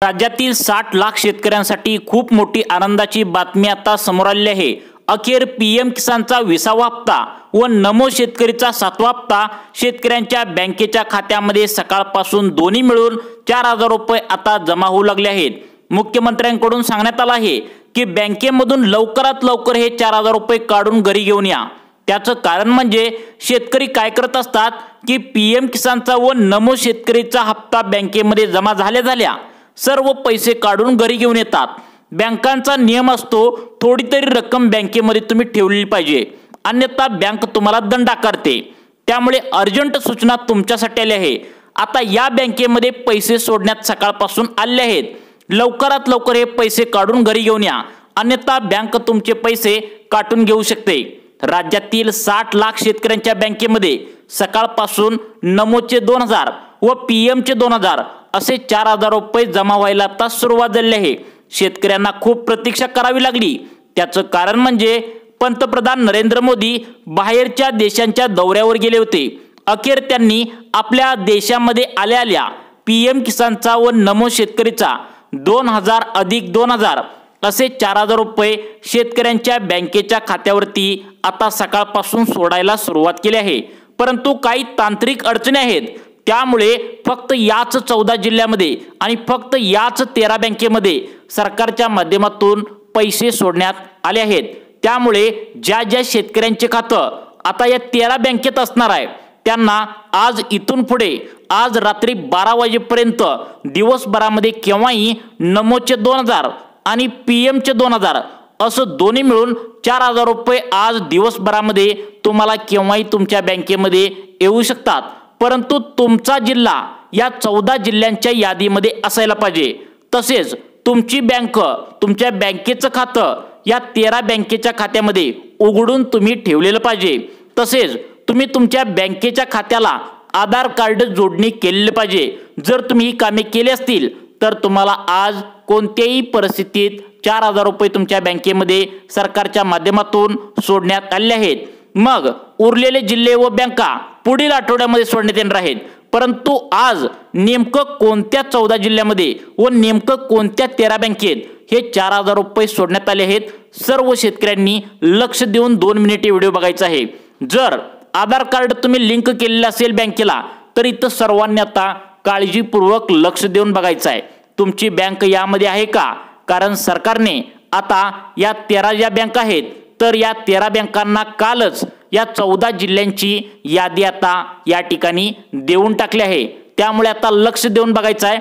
राज्यातील 60 लाख शेतकऱ्यांसाठी खूप मोठी आनंदाची बातमी आता समोर आली आहे। अखेर पीएम किसानचा 20वा हप्ता व नमो शेतकरीचा 7वा हप्ता शेतकऱ्यांच्या बँकेच्या खात्यामध्ये सकाळपासून दोन्ही मिळून 4000 रुपये आता जमा होऊ लागले आहेत। मुख्यमंत्र्यांकडून सांगण्यात आले आहे की बँकेमधून लवकरात लवकर हे 4000 रुपये काढून घरी घेऊन या। त्याचं कारण म्हणजे शेतकरी काय करत असतात की पीएम किसानचा व नमो शेतकरीचा हप्ता बँकेमध्ये जमा झाल्या सर्व पैसे काढून घरी घेऊन येतात। बँकांचा नियम असतो थोडी तरी रक्कम बँकेमध्ये तुम्ही ठेवली पाहिजे, अन्यथा बँक तुम्हाला दंड आकारते। त्यामुळे अर्जंट सूचना तुमच्यासाठी आली आहे। आता या बँकेमध्ये पैसे सोडण्यात सकाळपासून आले आहेत। लवकरात लवकर हे पैसे काढून घरी घेऊन या, अन्यथा बँक तुमचे पैसे काटून घेऊ शकते। राज्यातील 60 लाख शेतकऱ्यांच्या बँकेमध्ये सकाळपासून नमोचे 2000 व पीएमचे 2000 असे 4000 रुपये जमा व्हायला आता सुरुवात झाली आहे। शेतकऱ्यांना खूप प्रतीक्षा करावी लागली। त्याचं कारण म्हणजे पंतप्रधान नरेंद्र मोदी बाहेरच्या देशांच्या दौऱ्यावर गेले होते। अखेर त्यांनी आपल्या देशामध्ये आल्या पीएम किसानचा व नमो शेतकरीचा 2000 अधिक 2000 असे 4000 रुपये शेतकऱ्यांच्या बँकेच्या खात्यावरती आता सकाळपासून सोडायला सुरुवात केली आहे। परंतु काही तांत्रिक अडचणी आहेत, त्यामुळे फक्त याच 14 जिल्ह्यामध्ये आणि फक्त याच 13 बँकेमध्ये सरकारच्या माध्यमातून पैसे सोडण्यात आले आहेत। त्यामुळे ज्या शेतकऱ्यांचे खातं आता या 13 बँकेत असणार आहे त्यांना आज इथून पुढे आज रात्री 12 वाजेपर्यंत दिवसभरामध्ये केव्हाही नमोचे 2000 आणि पीएमचे 2000 असं दोन्ही मिळून 4000 रुपये आज दिवसभरामध्ये तुम्हाला केव्हाही तुमच्या बँकेमध्ये येऊ शकतात। परंतु तुमचा जिल्हा या 14 जिल्ह्यांच्या यादीमध्ये असायला पाहिजे। तसेच तुमची बँक तुमच्या बँकेचं खातं या 13 बँकेच्या खात्यामध्ये उघडून तुम्ही ठेवलेलं पाहिजे। तसेच तुम्ही तुमच्या बँकेच्या खात्याला आधार कार्ड जोडणी केलेली पाहिजे। जर तुम्ही ही कामे केली असतील तर तुम्हाला आज कोणत्याही परिस्थितीत 4000 रुपये तुमच्या बँकेमध्ये सरकारच्या माध्यमातून सोडण्यात आले आहेत। मग उरलेले जिल्हे व बँका पुढील आठवड्यामध्ये सोडण्यात येणार आहेत। परंतु आज नेमकं कोणत्या 14 जिल्ह्यामध्ये व नेमकं कोणत्या 13 बँकेत हे 4000 रुपये सोडण्यात आले आहेत, सर्व शेतकऱ्यांनी लक्ष देऊन 2 मिनिटे व्हिडिओ बघायचा आहे। जर आधार कार्ड तुम्ही लिंक केलेलं असेल बँकेला तर इथं सर्वांनी आता काळजीपूर्वक लक्ष देऊन बघायचं आहे तुमची बँक यामध्ये आहे का। कारण सरकारने आता या 13 ज्या बँका आहेत तर या 13 बँकांना कालच या 14 जिल्ह्यांची यादी आता या ठिकाणी देऊन टाकली आहे। त्यामुळे आता लक्ष देऊन बघायचं आहे।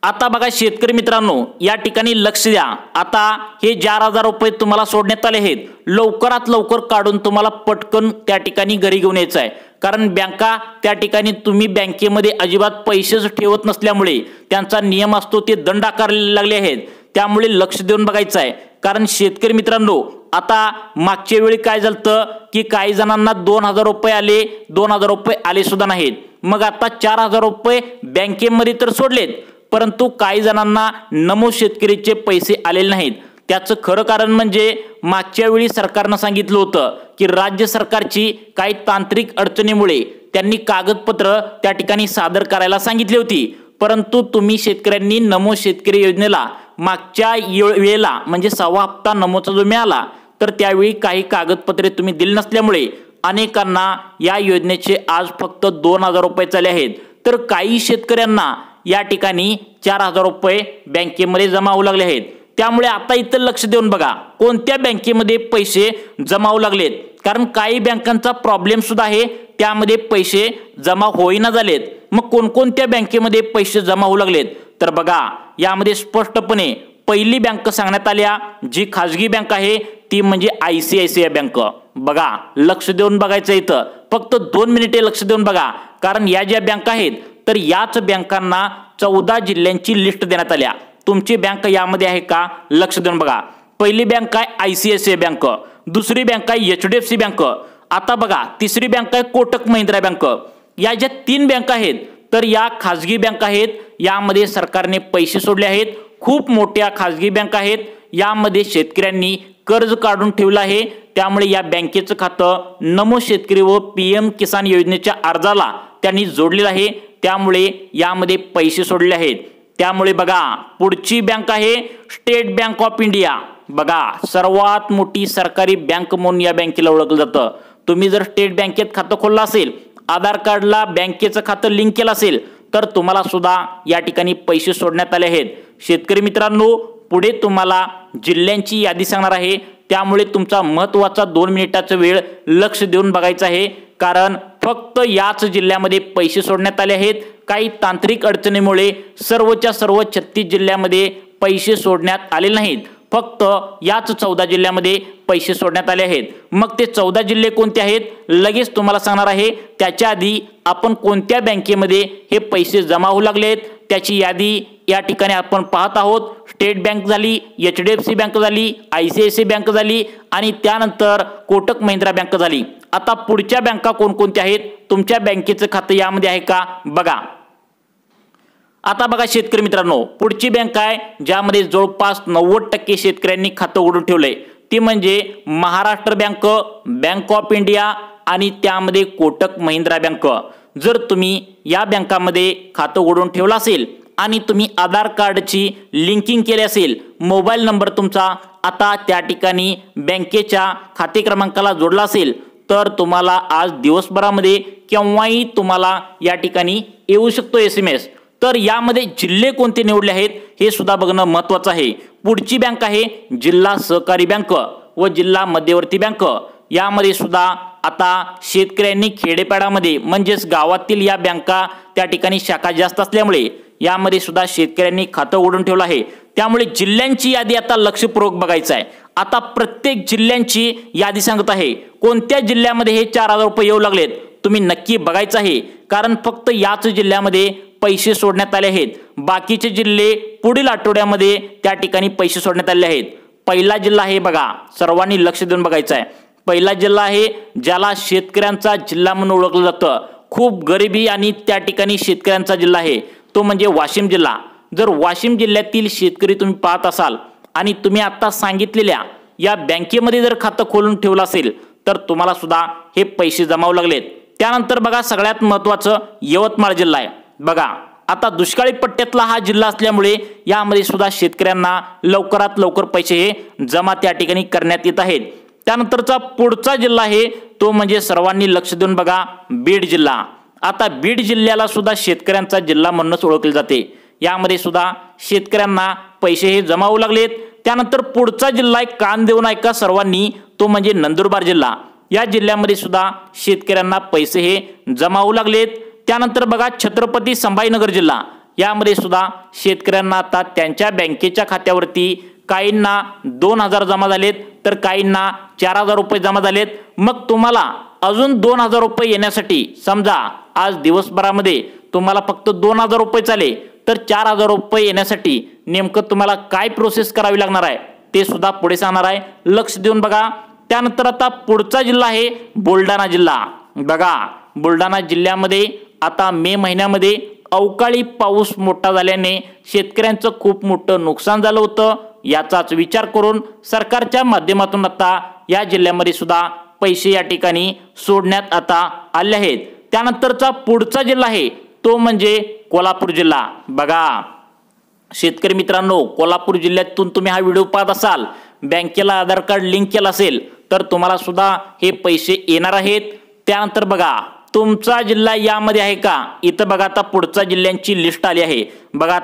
आता बघा शेतकरी मित्रांनो, या ठिकाणी लक्ष द्या। आता हे 4000 रुपये तुम्हाला सोडण्यात आले आहेत, लवकरात लवकर काढून तुम्हाला पटकन त्या ठिकाणी घरी घेऊन यायचं आहे। कारण बँका त्या ठिकाणी तुम्ही बँकेमध्ये अजिबात पैसेच ठेवत नसल्यामुळे त्यांचा नियम असतो ते दंड आकारले लागले आहेत। त्यामुळे लक्ष देऊन बघायचं आहे। कारण शेतकरी मित्रांनो, आता मागच्या वेळी काय झालं की काही जणांना 2000 रुपये आले, 2000 रुपये आले सुद्धा नाहीत। मग आता 4000 रुपये बँकेमध्ये तर सोडलेत, परंतु काही जणांना नमो शेतकरीचे पैसे आलेले नाहीत। त्याचं खरं कारण म्हणजे मागच्या वेळी सरकारनं सांगितलं होतं की राज्य सरकारची काही तांत्रिक अडचणीमुळे त्यांनी कागदपत्र त्या ठिकाणी सादर करायला सांगितली होती। परंतु तुम्ही शेतकऱ्यांनी नमो शेतकरी योजनेला मागच्या वेळेला म्हणजे 6वा हप्ता नमोचा जो मिळाला तर त्यावेळी काही कागदपत्रे तुम्ही दिली नसल्यामुळे अनेकांना या योजनेचे आज फक्त 2000 रुपये आले आहेत। तर काही शेतकऱ्यांना या ठिकाणी 4000 रुपये बँकेमध्ये जमा होऊ लागले आहेत। त्यामुळे आता इथं लक्ष देऊन बघा कोणत्या बँकेमध्ये पैसे जमा होऊ लागलेत। कारण काही बँकांचा प्रॉब्लेम सुद्धा आहे, त्यामध्ये पैसे जमा होईना झालेत। मग कोणकोणत्या बँकेमध्ये पैसे जमा होऊ लागलेत तर बघा, यामध्ये स्पष्टपणे पहिली बँक सांगण्यात आल्या जी खाजगी बँक आहे ती म्हणजे ICICI बँक। बघा लक्ष देऊन बघायचं इथं, फक्त 2 मिनिटे लक्ष देऊन बघा। कारण या ज्या बँका आहेत तर याच बँकांना 14 जिल्ह्यांची लिस्ट देण्यात आल्या। तुमची बँक यामध्ये आहे का लक्ष देऊन बघा। पहिली बँक आहे ICICI बँक, दुसरी बँक आहे HDFC बँक, आता बघा तिसरी बँक आहे कोटक महिंद्रा बँक। या ज्या 3 बँका आहेत तर या खाजगी बँक आहेत, यामध्ये सरकारने पैसे सोडले आहेत। खूप मोठ्या खाजगी बँक आहेत, यामध्ये शेतकऱ्यांनी कर्ज काढून ठेवलं आहे। त्यामुळे या बँकेचं खातं नमो शेतकरी व पीएम किसान योजनेच्या अर्जाला त्यांनी जोडलेलं आहे। त्यामुळे यामध्ये पैसे सोडले आहेत। त्यामुळे बघा पुढची बँक आहे स्टेट बँक ऑफ इंडिया। बघा सर्वात मोठी सरकारी बँक म्हणून या बँकेला ओळखलं जातं। तुम्ही जर स्टेट बँकेत खातं खोललं असेल, आधार कार्डला बँकेचं खातं लिंक केलं असेल, तर तुम्हाला सुद्धा या ठिकाणी पैसे सोडण्यात आले आहेत। शेतकरी मित्रांनो, पुढे तुम्हाला जिल्ह्यांची यादी सांगणार आहे, त्यामुळे तुमचा महत्त्वाचा 2 मिनिटाचा वेळ लक्ष देऊन बघायचा आहे, कारण फक्त याच जिल्ह्यामध्ये पैसे सोडण्यात आले आहेत। काही तांत्रिक अडचणीमुळे सर्वच्या सर्व 36 जिल्ह्यामध्ये पैसे सोडण्यात आले नाहीत, फक्त याच 14 जिल्ह्यामध्ये पैसे सोडण्यात आले आहेत। मग ते 14 जिल्हे कोणते आहेत लगेच तुम्हाला सांगणार आहे। त्याच्या आधी आपण कोणत्या बँकेमध्ये हे पैसे जमा होऊ लागलेत त्याची यादी या ठिकाणी आपण पाहत आहोत। स्टेट बँक झाली, HDFC बँक झाली, ICICI बँक झाली आणि त्यानंतर कोटक महिंद्रा बँक झाली। आता पुढच्या बँका कोणकोणत्या आहेत, तुमच्या बँकेचं खातं यामध्ये आहे का बघा। आता बघा शेतकरी मित्रांनो, पुढची बँक आहे ज्यामध्ये जवळपास 90% शेतकऱ्यांनी खातं उघडून ठेवलंय, ती म्हणजे Maharashtra bank, bank of India आणि त्यामध्ये कोटक महिंद्रा बँक। जर तुम्ही या बँकामध्ये खातं उघडून ठेवलं असेल आणि तुम्ही आधार कार्डची लिंकिंग केली असेल, मोबाईल नंबर तुमचा आता त्या ठिकाणी बँकेच्या खाते क्रमांकाला जोडला असेल, तर तुम्हाला आज दिवसभरामध्ये केव्हाही तुम्हाला या ठिकाणी येऊ शकतो SMS। तर यामध्ये जिल्हे कोणते निवडले आहेत हे सुद्धा बघणं महत्त्वाचं आहे। पुढची बँक आहे जिल्हा सहकारी बँक व जिल्हा मध्यवर्ती बँक। यामध्ये सुद्धा आता शेतकऱ्यांनी खेडेपाड्यामध्ये म्हणजेच गावातील या बँका त्या ठिकाणी शाखा जास्त असल्यामुळे यामध्ये सुद्धा शेतकऱ्यांनी खातं उघडून ठेवलं आहे, त्यामुळे जिल्ह्यांची यादी आता लक्षपूर्वक बघायचं आहे। आता प्रत्येक जिल्ह्यांची यादी सांगत आहे, कोणत्या जिल्ह्यामध्ये हे 4000 रुपये येऊ लागलेत तुम्ही नक्की बघायचं आहे, कारण फक्त याच जिल्ह्यामध्ये पैसे सोडण्यात आले आहेत। बाकीचे जिल्हे पुढील आठवड्यामध्ये त्या ठिकाणी पैसे सोडण्यात आले आहेत। पहिला जिल्हा आहे बघा, सर्वांनी लक्ष देऊन बघायचं आहे। पहिला जिल्हा आहे ज्याला शेतकऱ्यांचा जिल्हा म्हणून ओळखलं जातं, खूप गरिबी आणि त्या ठिकाणी शेतकऱ्यांचा जिल्हा आहे, तो म्हणजे वाशिम जिल्हा। जर वाशिम जिल्ह्यातील शेतकरी तुम्ही पाहत असाल आणि तुम्ही आता सांगितलेल्या या बँकेमध्ये जर खातं खोलून ठेवलं असेल, तर तुम्हाला सुद्धा हे पैसे जमावू लागलेत। त्यानंतर बघा सगळ्यात महत्त्वाचं यवतमाळ जिल्हा आहे। बघा आता दुष्काळी पट्ट्यातला हा जिल्हा असल्यामुळे यामध्ये सुद्धा शेतकऱ्यांना लवकरात लवकर पैसे हे जमा त्या ठिकाणी करण्यात येत आहेत। त्यानंतरचा पुढचा जिल्हा आहे तो म्हणजे सर्वांनी लक्ष देऊन बघा, बीड जिल्हा। आता बीड जिल्ह्याला सुद्धा शेतकऱ्यांचा जिल्हा म्हणूनच ओळखले जाते, यामध्ये सुद्धा शेतकऱ्यांना पैसे हे जमा होऊ लागलेत। त्यानंतर पुढचा जिल्हा आहे, कान देऊन ऐका सर्वांनी, तो म्हणजे नंदुरबार जिल्हा। या जिल्ह्यामध्ये सुद्धा शेतकऱ्यांना पैसे हे जमा होऊ लागलेत। त्यानंतर बघा छत्रपती संभाजीनगर जिल्हा, यामध्ये सुद्धा शेतकऱ्यांना आता त्यांच्या बँकेच्या खात्यावरती काहींना 2000 जमा झालेत, तर काहींना 4000 रुपये जमा झालेत। मग तुम्हाला अजून 2000 रुपये येण्यासाठी समजा आज दिवसभरामध्ये तुम्हाला फक्त 2000 रुपये चाले, तर 4000 रुपये येण्यासाठी नेमकं तुम्हाला काय प्रोसेस करावी लागणार आहे ते सुद्धा पुढे सांगणार आहे, लक्ष देऊन बघा। त्यानंतर आता पुढचा जिल्हा आहे बुलढाणा जिल्हा। बघा बुलढाणा जिल्ह्यामध्ये आता मे महिन्यामध्ये अवकाळी पाऊस मोठा झाल्याने शेतकऱ्यांचं खूप मोठं नुकसान झालं होतं। याचाच विचार करून सरकारच्या माध्यमातून आता या जिल्ह्यामध्ये सुद्धा पैसे या ठिकाणी सोडण्यात आता आले आहेत। त्यानंतरचा पुढचा जिल्हा आहे तो म्हणजे कोल्हापूर जिल्हा। बघा शेतकरी मित्रांनो, कोल्हापूर जिल्ह्यातून तुम्ही हा व्हिडिओ पाहत असाल, बँकेला आधार कार्ड लिंक केलं असेल, तर तुम्हाला सुद्धा हे पैसे येणार आहेत। त्यानंतर बघा तुमचा जिल्हा यामध्ये आहे का, इथं बघा आता पुढच्या जिल्ह्यांची लिस्ट आली आहे। बघा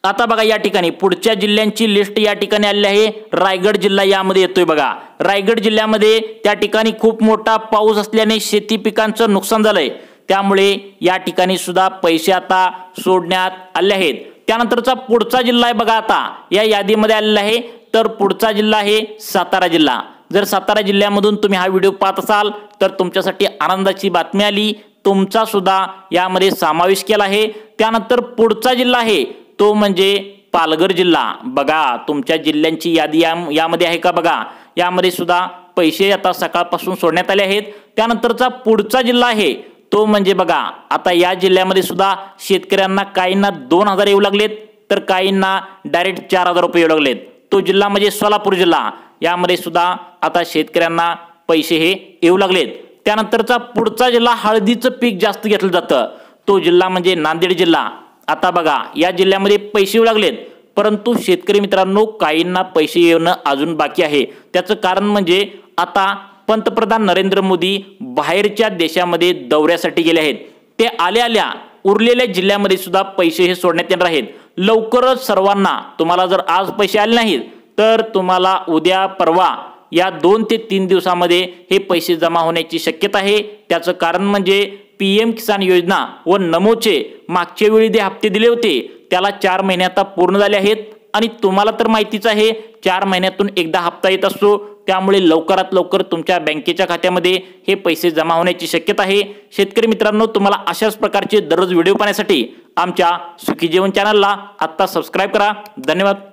आता बघा या ठिकाणी पुढच्या जिल्ह्यांची लिस्ट या ठिकाणी आलेली आहे। रायगड जिल्हा यामध्ये येतोय। बघा रायगड जिल्ह्यामध्ये त्या ठिकाणी खूप मोठा पाऊस असल्याने शेती पिकांचं नुकसान झालंय, त्यामुळे या ठिकाणी सुद्धा पैसे आता सोडण्यात आले आहेत। त्यानंतरचा पुढचा जिल्हा आहे बघा आता या यादीमध्ये आलेला आहे, तर पुढचा जिल्हा आहे सातारा जिल्हा। जर सातारा जिल्ह्यामधून तुम्ही हा व्हिडिओ पाहत असाल, तर तुमच्यासाठी आनंदाची बातमी आली, तुमचा सुद्धा यामध्ये समावेश केला आहे। त्यानंतर पुढचा जिल्हा आहे तो म्हणजे पालघर जिल्हा। बघा तुमच्या जिल्ह्यांची यादी यामध्ये आहे का बघा, यामध्ये सुद्धा पैसे आता सकाळपासून सोडण्यात आले आहेत। त्यानंतरचा पुढचा जिल्हा आहे तो म्हणजे बघा आता या जिल्ह्यामध्ये सुद्धा शेतकऱ्यांना काहींना 2000 येऊ लागलेत, तर काहींना डायरेक्ट 4000 रुपये येऊ लागलेत। तो जिल्हा म्हणजे सोलापूर जिल्हा। यामध्ये सुद्धा आता शेतकऱ्यांना पैसे हे येऊ लागलेत। त्यानंतरचा पुढचा जिल्हा हळदीचं पीक जास्त घेतलं जातं, तो जिल्हा म्हणजे नांदेड जिल्हा। आता बघा या जिल्ह्यामध्ये पैसे येऊ लागलेत, परंतु शेतकरी मित्रांनो काहींना पैसे येणं अजून बाकी आहे। त्याचं कारण म्हणजे आता पंतप्रधान नरेंद्र मोदी बाहेरच्या देशामध्ये दौऱ्यासाठी गेले आहेत। ते आल्या उरलेल्या जिल्ह्यामध्ये सुद्धा पैसे हे सोडण्यात येणार आहेत। लवकरच सर्वांना तुम्हाला जर आज पैसे आले नाहीत तर तुम्हाला उद्या परवा या 2 ते 3 दिवसामध्ये हे पैसे जमा होण्याची शक्यता आहे। त्याचं कारण म्हणजे पीएम किसान योजना व नमोचे मागच्या वेळी जे हप्ते दिले होते त्याला 4 महिने आता पूर्ण झाले आहेत आणि तुम्हाला तर माहितीच आहे 4 महिन्यातून एकदा हप्ता येत असतो। त्यामुळे लवकरात लवकर तुमच्या बँकेच्या खात्यामध्ये हे पैसे जमा होण्याची शक्यता आहे। शेतकरी मित्रांनो तुम्हाला अशाच प्रकारचे दररोज व्हिडिओ पाहण्यासाठी आमच्या सुखी जीवन चॅनलला आता सबस्क्राइब करा। धन्यवाद।